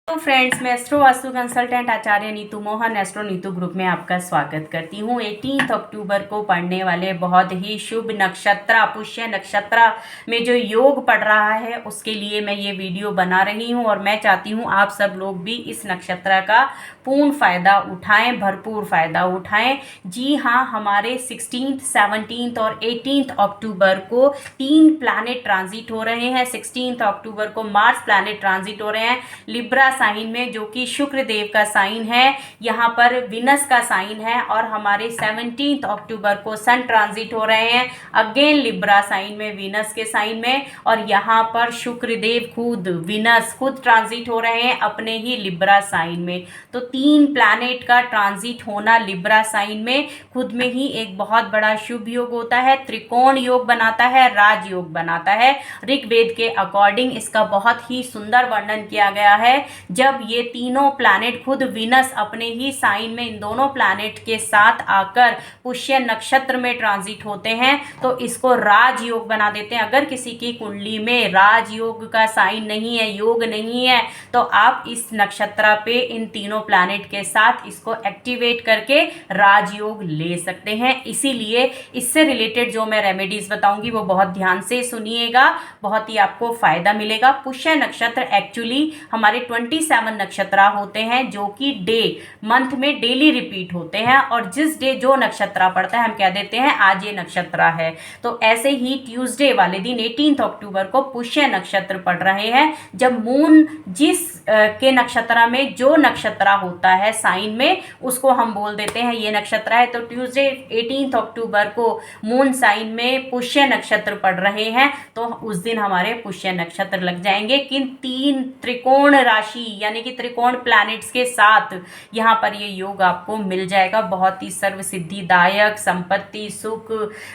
तो फ्रेंड्स, मैं astro vastu consultant आचार्य Neetu Mohan astro Neetu group में आपका स्वागत करती हूँ। 18 अक्टूबर को पड़ने वाले बहुत ही शुभ नक्षत्र पुष्य नक्षत्र में जो योग पड़ रहा है उसके लिए मैं ये वीडियो बना रही हूँ और मैं चाहती हूँ आप सब लोग भी इस नक्षत्र का पूर्ण फायदा उठाएं, भरपूर फायदा उठाएं। जी हाँ, हमारे 16, 17 और 18 अक्टूबर को 3 प्लैनेट ट्रांजिट हो रहे हैं। 16 अक्टूबर को मार्स प्लैनेट ट्रांजिट हो रहे हैं लिब्रा साइन में, जो कि शुक्र देव का साइन है। यहाँ पर विनस का साइन है। और हमारे 17 अक्टूबर को सन ट्रांजिट हो रहे हैं अगेन लिब्रा साइन में, विनस के साइन में। और यहाँ पर शुक्र देव खुद विनस खुद ट्रांजिट हो रहे हैं अपने ही लिब्रा साइन में। तो 3 प्लैनेट का ट्रांजिट होना लिब्रा साइन में खुद में ही एक बहुत बड़ा शुभ योग होता है। त्रिकोण योग बनाता है, राज योग बनाता है। ऋग्वेद के अकॉर्डिंग इसका बहुत ही सुंदर वर्णन किया गया है। जब ये तीनों प्लैनेट खुद विनस अपने ही साइन में इन दोनों प्लैनेट के साथ आकर पुष्य नक्षत्र में ट्रांजिट होते हैं तो इसको राजयोग बना देते हैं। अगर किसी की कुंडली में राजयोग का साइन नहीं है, योग नहीं है, तो आप इस नक्षत्र पे इन तीनों प्लैनेट के साथ इसको एक्टिवेट करके राजयोग ले सकते हैं। इसीलिए इससे रिलेटेड जो मैं रेमेडीज बताऊंगी वो बहुत ध्यान से सुनिएगा, बहुत ही आपको फायदा मिलेगा। पुष्य नक्षत्र एक्चुअली हमारे 27 नक्षत्र होते हैं जो कि डे मंथ में डेली रिपीट होते हैं। और जिस डे जो नक्षत्र पड़ता है हम कह देते हैं आज ये नक्षत्र है। तो ऐसे ही ट्यूसडे वाले दिन 18 अक्टूबर को पुष्य नक्षत्र पड़ रहे हैं। जब मून जिस के नक्षत्र में जो नक्षत्र होता है साइन में उसको हम बोल देते हैं ये नक्षत्र है। तो ट्यूसडे 18 अक्टूबर को मून साइन में पुष्य नक्षत्र पड़ रहे हैं तो उस दिन हमारे पुष्य नक्षत्र लग जाएंगे। किन 3 त्रिकोण राशि यानी कि त्रिकोण प्लैनेट्स के साथ यहाँ पर ये योग आपको मिल जाएगा। बहुत ही सर्व सिद्धिदायक, संपत्ति, सुख,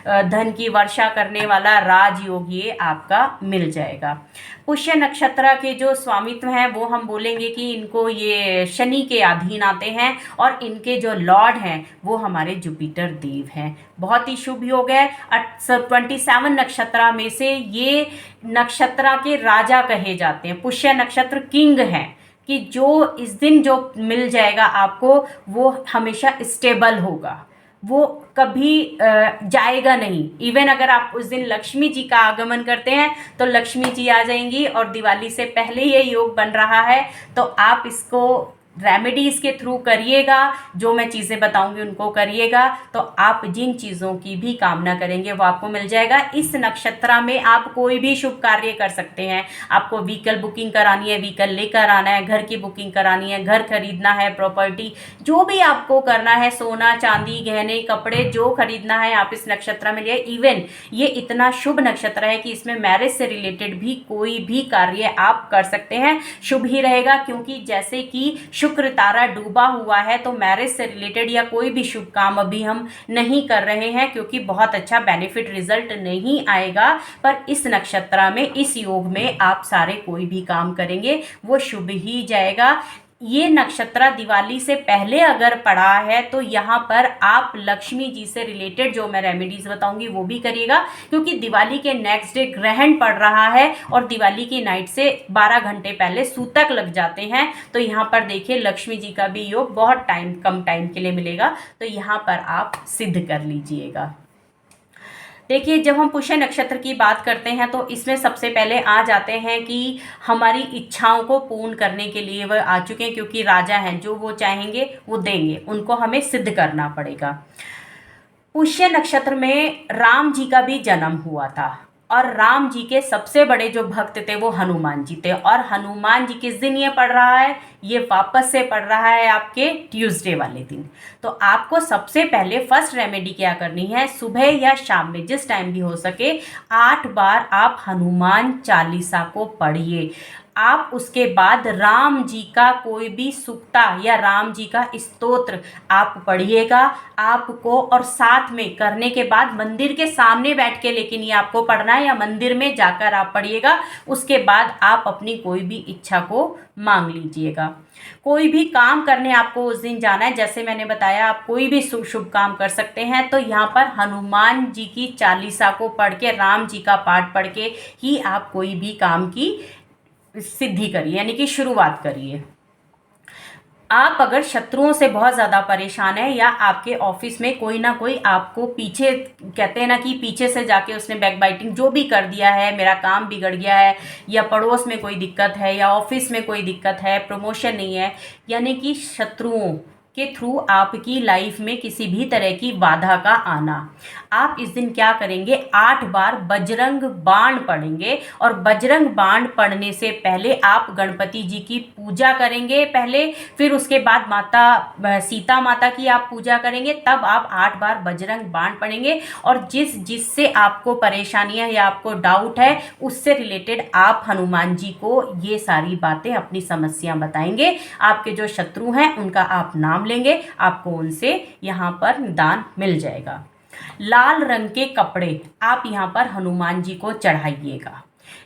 धन की वर्षा करने वाला राजयोग ये आपका मिल जाएगा। पुष्य नक्षत्र के जो स्वामित्व हैं वो हम बोलेंगे कि इनको ये शनि के अधीन आते हैं और इनके जो लॉर्ड हैं वो हमारे जुपिटर देव हैं। बहुत ही शुभ योग है। 27 नक्षत्र में से ये नक्षत्र के राजा कहे जाते हैं। पुष्य नक्षत्र किंग हैं कि जो इस दिन जो मिल जाएगा आपको वो हमेशा स्टेबल होगा, वो कभी जाएगा नहीं। इवन अगर आप उस दिन लक्ष्मी जी का आगमन करते हैं तो लक्ष्मी जी आ जाएंगी और दिवाली से पहले ये योग बन रहा है। तो आप इसको रेमेडीज के थ्रू करिएगा, जो मैं चीज़ें बताऊंगी उनको करिएगा तो आप जिन चीज़ों की भी कामना करेंगे वो आपको मिल जाएगा। इस नक्षत्र में आप कोई भी शुभ कार्य कर सकते हैं। आपको व्हीकल बुकिंग करानी है, व्हीकल लेकर आना है, घर की बुकिंग करानी है, घर खरीदना है, प्रॉपर्टी जो भी आपको करना है, सोना चांदी गहने कपड़े जो खरीदना है आप इस नक्षत्र में लिए। इवन ये इतना शुभ नक्षत्र है कि इसमें मैरिज से रिलेटेड भी कोई भी कार्य आप कर सकते हैं, शुभ ही रहेगा। क्योंकि जैसे कि शुक्र तारा डूबा हुआ है तो मैरिज से रिलेटेड या कोई भी शुभ काम अभी हम नहीं कर रहे हैं क्योंकि बहुत अच्छा बेनिफिट रिजल्ट नहीं आएगा। पर इस नक्षत्र में, इस योग में आप सारे कोई भी काम करेंगे वो शुभ ही जाएगा। ये नक्षत्र दिवाली से पहले अगर पड़ा है तो यहाँ पर आप लक्ष्मी जी से रिलेटेड जो मैं रेमेडीज बताऊंगी वो भी करिएगा। क्योंकि दिवाली के नेक्स्ट डे ग्रहण पड़ रहा है और दिवाली की नाइट से 12 घंटे पहले सूतक लग जाते हैं। तो यहाँ पर देखिए लक्ष्मी जी का भी योग बहुत कम टाइम के लिए मिलेगा। तो यहाँ पर आप सिद्ध कर लीजिएगा। देखिए, जब हम पुष्य नक्षत्र की बात करते हैं तो इसमें सबसे पहले आ जाते हैं कि हमारी इच्छाओं को पूर्ण करने के लिए वह आ चुके हैं। क्योंकि राजा हैं, जो वो चाहेंगे वो देंगे, उनको हमें सिद्ध करना पड़ेगा। पुष्य नक्षत्र में राम जी का भी जन्म हुआ था और राम जी के सबसे बड़े जो भक्त थे वो हनुमान जी थे। और हनुमान जी किस दिन ये पढ़ रहा है, ये वापस से पढ़ रहा है आपके ट्यूसडे वाले दिन। तो आपको सबसे पहले फर्स्ट रेमेडी क्या करनी है, सुबह या शाम में जिस टाइम भी हो सके 8 बार आप हनुमान चालीसा को पढ़िए। आप उसके बाद राम जी का कोई भी सुक्ता या राम जी का स्तोत्र आप पढ़िएगा आपको। और साथ में करने के बाद मंदिर के सामने बैठ के लेकिन ये आपको पढ़ना है या मंदिर में जाकर आप पढ़िएगा। उसके बाद आप अपनी कोई भी इच्छा को मांग लीजिएगा। कोई भी काम करने आपको उस दिन जाना है, जैसे मैंने बताया आप कोई भी शुभ काम कर सकते हैं। तो यहाँ पर हनुमान जी की चालीसा को पढ़ के, राम जी का पाठ पढ़ के ही आप कोई भी काम की सिद्धि करिए, यानी कि शुरुआत करिए। आप अगर शत्रुओं से बहुत ज़्यादा परेशान है या आपके ऑफिस में कोई ना कोई आपको पीछे, कहते हैं ना कि पीछे से जाके उसने बैक बाइटिंग जो भी कर दिया है, मेरा काम बिगड़ गया है, या पड़ोस में कोई दिक्कत है, या ऑफिस में कोई दिक्कत है, प्रमोशन नहीं है, यानी कि शत्रुओं के थ्रू आपकी लाइफ में किसी भी तरह की बाधा का आना, आप इस दिन क्या करेंगे, 8 बार बजरंग बाण पढ़ेंगे। और बजरंग बाण पढ़ने से पहले आप गणपति जी की पूजा करेंगे पहले, फिर उसके बाद माता सीता माता की आप पूजा करेंगे, तब आप 8 बार बजरंग बाण पढ़ेंगे। और जिससे आपको परेशानियां या आपको डाउट है, उससे रिलेटेड आप हनुमान जी को ये सारी बातें, अपनी समस्या बताएंगे। आपके जो शत्रु हैं उनका आप नाम लेंगे, आपको उनसे यहाँ पर निदान मिल जाएगा। लाल रंग के कपड़े आप यहाँ पर हनुमान जी को चढ़ाइएगा।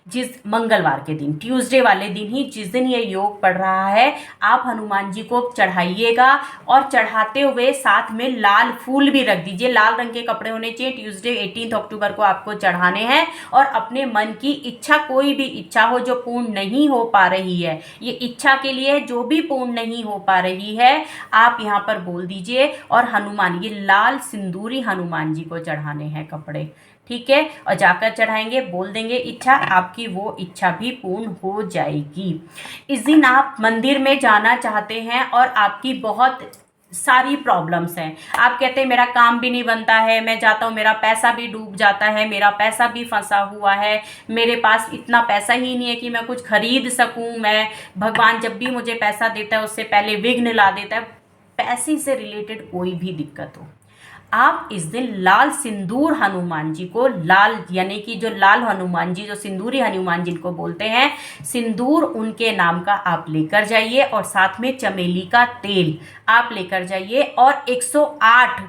जिस मंगलवार के दिन, ट्यूसडे वाले दिन ही, जिस दिन ये योग पड़ रहा है, आप हनुमान जी को चढ़ाइएगा। और चढ़ाते हुए साथ में लाल फूल भी रख दीजिए। लाल रंग के कपड़े होने चाहिए। ट्यूसडे 18 अक्टूबर को आपको चढ़ाने हैं। और अपने मन की इच्छा, कोई भी इच्छा हो जो पूर्ण नहीं हो पा रही है, ये इच्छा के लिए जो भी पूर्ण नहीं हो पा रही है, आप यहाँ पर बोल दीजिए। और हनुमान, ये लाल सिंदूरी हनुमान जी को चढ़ाने हैं कपड़े, ठीक है। और जाकर चढ़ाएंगे, बोल देंगे इच्छा, आपकी वो इच्छा भी पूर्ण हो जाएगी। इस दिन आप मंदिर में जाना चाहते हैं और आपकी बहुत सारी प्रॉब्लम्स हैं, आप कहते हैं मेरा काम भी नहीं बनता है, मैं जाता हूँ मेरा पैसा भी डूब जाता है, मेरा पैसा भी फंसा हुआ है, मेरे पास इतना पैसा ही नहीं है कि मैं कुछ खरीद सकूँ, मैं, भगवान जब भी मुझे पैसा देता है उससे पहले विघ्न ला देता है। पैसे से रिलेटेड कोई भी दिक्कत हो, आप इस दिन लाल सिंदूर हनुमान जी को, लाल यानी कि जो लाल हनुमान जी, जो सिंदूरी हनुमान जिनको बोलते हैं, सिंदूर उनके नाम का आप लेकर जाइए। और साथ में चमेली का तेल आप लेकर जाइए। और 108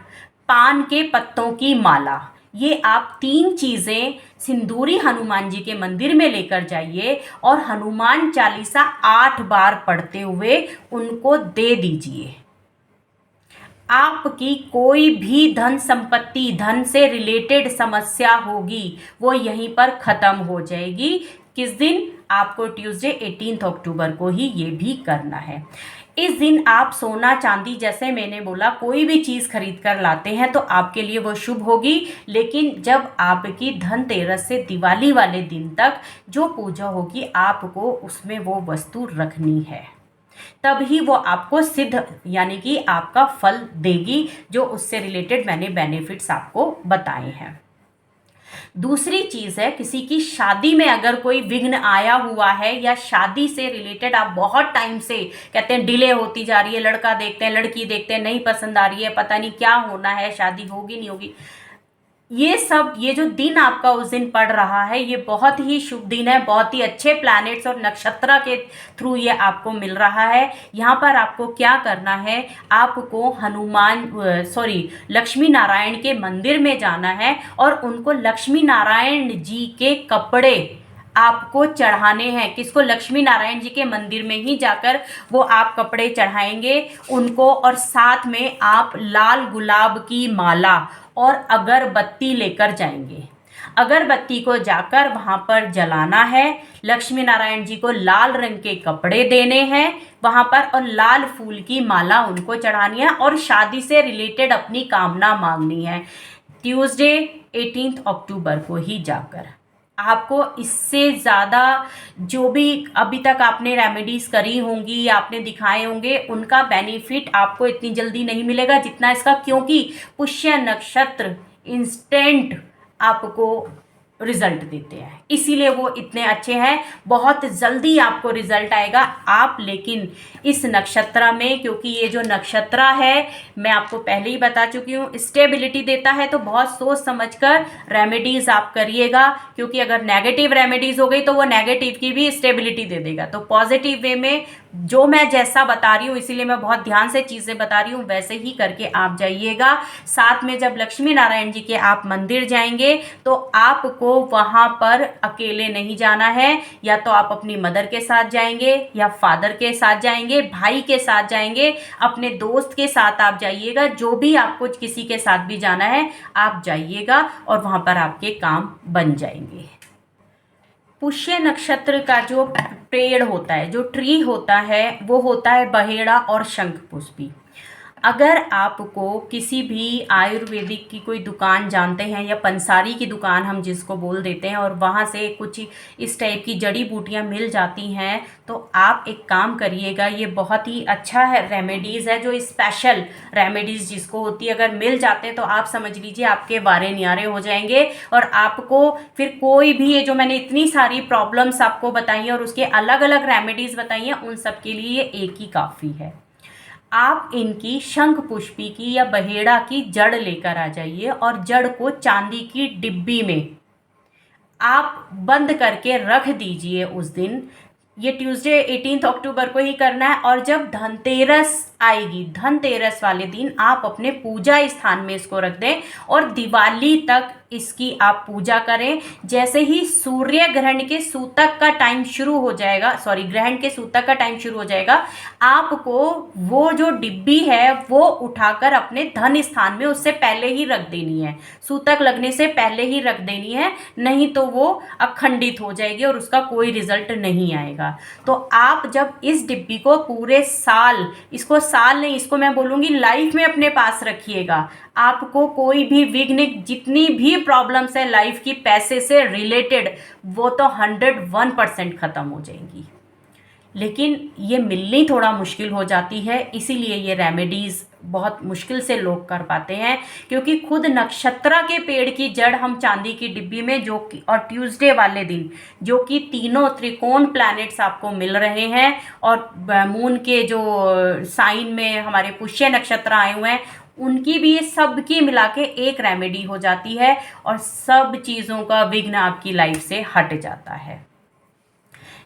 पान के पत्तों की माला, ये आप 3 चीज़ें सिंदूरी हनुमान जी के मंदिर में लेकर जाइए। और हनुमान चालीसा 8 बार पढ़ते हुए उनको दे दीजिए। आपकी कोई भी धन संपत्ति, धन से रिलेटेड समस्या होगी, वो यहीं पर ख़त्म हो जाएगी। किस दिन? आपको ट्यूसडे 18 अक्टूबर को ही ये भी करना है। इस दिन आप सोना चांदी, जैसे मैंने बोला, कोई भी चीज़ खरीद कर लाते हैं तो आपके लिए वो शुभ होगी। लेकिन जब आपकी धनतेरस से दिवाली वाले दिन तक जो पूजा होगी, आपको उसमें वो वस्तु रखनी है, तब ही वो आपको सिद्ध, यानी कि आपका फल देगी, जो उससे रिलेटेड मैंने बेनिफिट्स आपको बताए हैं। दूसरी चीज़ है, किसी की शादी में अगर कोई विघ्न आया हुआ है, या शादी से रिलेटेड आप बहुत टाइम से कहते हैं डिले होती जा रही है, लड़का देखते हैं, लड़की देखते हैं, नहीं पसंद आ रही है, पता नहीं क्या होना है, शादी होगी नहीं होगी, ये सब, ये जो दिन आपका उस दिन पड़ रहा है, ये बहुत ही शुभ दिन है। बहुत ही अच्छे प्लैनेट्स और नक्षत्र के थ्रू ये आपको मिल रहा है। यहाँ पर आपको क्या करना है, आपको लक्ष्मी नारायण के मंदिर में जाना है और उनको लक्ष्मी नारायण जी के कपड़े आपको चढ़ाने हैं। किसको? लक्ष्मी नारायण जी के मंदिर में ही जाकर वो आप कपड़े चढ़ाएंगे उनको। और साथ में आप लाल गुलाब की माला और अगरबत्ती लेकर जाएंगे। अगरबत्ती को जाकर वहाँ पर जलाना है। लक्ष्मी नारायण जी को लाल रंग के कपड़े देने हैं वहाँ पर, और लाल फूल की माला उनको चढ़ानी है, और शादी से रिलेटेड अपनी कामना मांगनी है ट्यूसडे 18 अक्टूबर को ही जाकर। आपको इससे ज़्यादा जो भी अभी तक आपने रेमेडीज़ करी होंगी या आपने दिखाए होंगे, उनका बेनिफिट आपको इतनी जल्दी नहीं मिलेगा जितना इसका, क्योंकि पुष्य नक्षत्र इंस्टेंट आपको रिजल्ट देते हैं, इसीलिए वो इतने अच्छे हैं। बहुत जल्दी आपको रिजल्ट आएगा। आप लेकिन इस नक्षत्र में, क्योंकि ये जो नक्षत्र है मैं आपको पहले ही बता चुकी हूँ, स्टेबिलिटी देता है, तो बहुत सोच समझकर रेमेडीज़ आप करिएगा। क्योंकि अगर नेगेटिव रेमेडीज़ हो गई तो वो नेगेटिव की भी स्टेबिलिटी दे देगा। तो पॉजिटिव वे में जो मैं जैसा बता रही हूँ, इसीलिए मैं बहुत ध्यान से चीज़ें बता रही हूँ, वैसे ही करके आप जाइएगा। साथ में जब लक्ष्मी नारायण जी के आप मंदिर जाएंगे तो आपको वहाँ पर अकेले नहीं जाना है, या तो आप अपनी मदर के साथ जाएंगे, या फादर के साथ जाएंगे, भाई के साथ जाएंगे, अपने दोस्त के साथ आप जाइएगा। जो भी आपको किसी के साथ भी जाना है आप जाइएगा, और वहाँ पर आपके काम बन जाएंगे। पुष्य नक्षत्र का जो पेड़ होता है, जो ट्री होता है, वो होता है बहेड़ा और शंखपुष्पी। अगर आपको किसी भी आयुर्वेदिक की कोई दुकान जानते हैं, या पंसारी की दुकान हम जिसको बोल देते हैं, और वहाँ से कुछ इस टाइप की जड़ी बूटियाँ मिल जाती हैं, तो आप एक काम करिएगा, ये बहुत ही अच्छा है, रेमेडीज़ है, जो स्पेशल रेमेडीज़ जिसको होती है, अगर मिल जाते हैं तो आप समझ लीजिए आपके वारे न्यारे हो जाएंगे, और आपको फिर कोई भी, ये जो मैंने इतनी सारी प्रॉब्लम्स आपको बताई हैं और उसके अलग अलग रेमेडीज़ बताई हैं, उन सब के लिए एक ही काफ़ी है। आप इनकी शंख पुष्पी की या बहेड़ा की जड़ लेकर आ जाइए, और जड़ को चांदी की डिब्बी में आप बंद करके रख दीजिए उस दिन। ये ट्यूसडे 18 अक्टूबर को ही करना है, और जब धनतेरस आएगी, धनतेरस वाले दिन आप अपने पूजा स्थान में इसको रख दें, और दिवाली तक इसकी आप पूजा करें। जैसे ही सूर्य ग्रहण के सूतक का टाइम शुरू हो जाएगा, सॉरी, ग्रहण के सूतक का टाइम शुरू हो जाएगा, आपको वो जो डिब्बी है वो उठाकर अपने धन स्थान में उससे पहले ही रख देनी है, सूतक लगने से पहले ही रख देनी है, नहीं तो वो अखंडित हो जाएगी और उसका कोई रिजल्ट नहीं आएगा। तो आप जब इस डिब्बी को पूरे साल, इसको साल नहीं, इसको मैं बोलूँगी लाइफ में अपने पास रखिएगा, आपको कोई भी विघ्न, जितनी भी प्रॉब्लम्स है लाइफ की पैसे से रिलेटेड, वो तो 101% ख़त्म हो जाएंगी। लेकिन ये मिलनी थोड़ा मुश्किल हो जाती है, इसीलिए ये रेमेडीज़ बहुत मुश्किल से लोग कर पाते हैं, क्योंकि खुद नक्षत्र के पेड़ की जड़ हम चांदी की डिब्बी में, जो कि, और ट्यूसडे वाले दिन जो कि तीनों त्रिकोण प्लैनेट्स आपको मिल रहे हैं, और मून के जो साइन में हमारे पुष्य नक्षत्र आए हुए हैं, उनकी भी, सब की मिला के एक रेमेडी हो जाती है, और सब चीज़ों का विघ्न आपकी लाइफ से हट जाता है।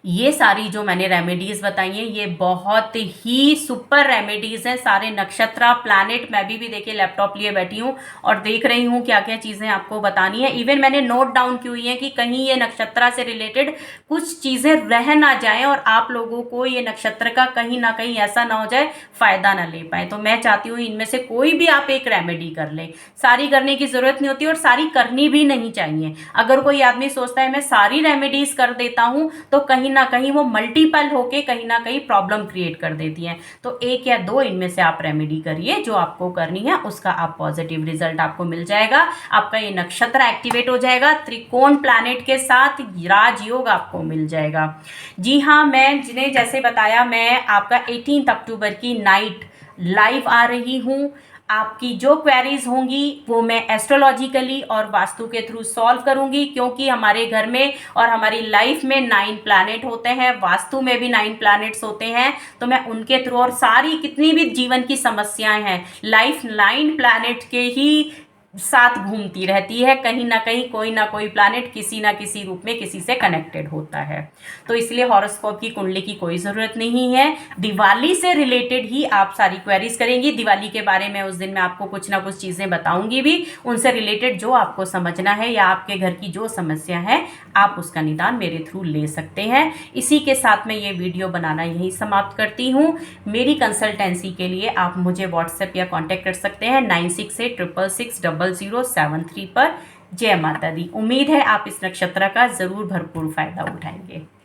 ये सारी जो मैंने रेमेडीज़ बताई हैं, ये बहुत ही सुपर रेमेडीज़ हैं। सारे नक्षत्र, प्लैनेट, मैं भी देखिए लैपटॉप लिए बैठी हूँ और देख रही हूँ क्या क्या चीज़ें आपको बतानी है। इवन मैंने नोट डाउन की हुई है कि कहीं ये नक्षत्र से रिलेटेड कुछ चीज़ें रह ना जाएं, और आप लोगों को ये नक्षत्र का कहीं ना कहीं ऐसा ना हो जाए, फ़ायदा ना ले पाए। तो मैं चाहती हूँ इनमें से कोई भी आप एक रेमेडी कर लें। सारी करने की ज़रूरत नहीं होती, और सारी करनी भी नहीं चाहिए। अगर कोई आदमी सोचता है मैं सारी रेमेडीज़ कर देता हूँ, तो कहीं ना कहीं वो मल्टीपल होके कहीं ना कहीं प्रॉब्लम क्रिएट कर देती हैं। तो एक या दो इनमें से आप रेमेडी करिए, जो आपको करनी है उसका आप पॉजिटिव रिजल्ट आपको मिल जाएगा। आपका ये नक्षत्र एक्टिवेट हो जाएगा, त्रिकोण प्लैनेट के साथ राजयोग आपको मिल जाएगा। जी हाँ, मैं जिन्हें जैसे बताया, मैं आपका 18 अक्टूबर की नाइट लाइव आ रही हूँ। आपकी जो क्वेरीज होंगी वो मैं एस्ट्रोलॉजिकली और वास्तु के थ्रू सॉल्व करूंगी, क्योंकि हमारे घर में और हमारी लाइफ में 9 प्लैनेट होते हैं, वास्तु में भी 9 प्लैनेट्स होते हैं। तो मैं उनके थ्रू, और सारी कितनी भी जीवन की समस्याएं हैं, लाइफ 9 प्लैनेट के ही साथ घूमती रहती है। कहीं ना कहीं कोई ना कोई प्लैनेट किसी ना किसी रूप में किसी से कनेक्टेड होता है। तो इसलिए हॉरोस्कोप की कुंडली की कोई ज़रूरत नहीं है। दिवाली से रिलेटेड ही आप सारी क्वेरीज करेंगी। दिवाली के बारे में उस दिन मैं आपको कुछ ना कुछ चीज़ें बताऊंगी भी, उनसे रिलेटेड जो आपको समझना है, या आपके घर की जो समस्या है, आप उसका निदान मेरे थ्रू ले सकते हैं। इसी के साथ मैं ये वीडियो बनाना यहीं समाप्त करती हूँ। मेरी कंसल्टेंसी के लिए आप मुझे व्हाट्सएप या कॉन्टैक्ट कर सकते हैं 9686660073 पर। जय माता दी। उम्मीद है आप इस नक्षत्र का ज़रूर भरपूर फायदा उठाएंगे।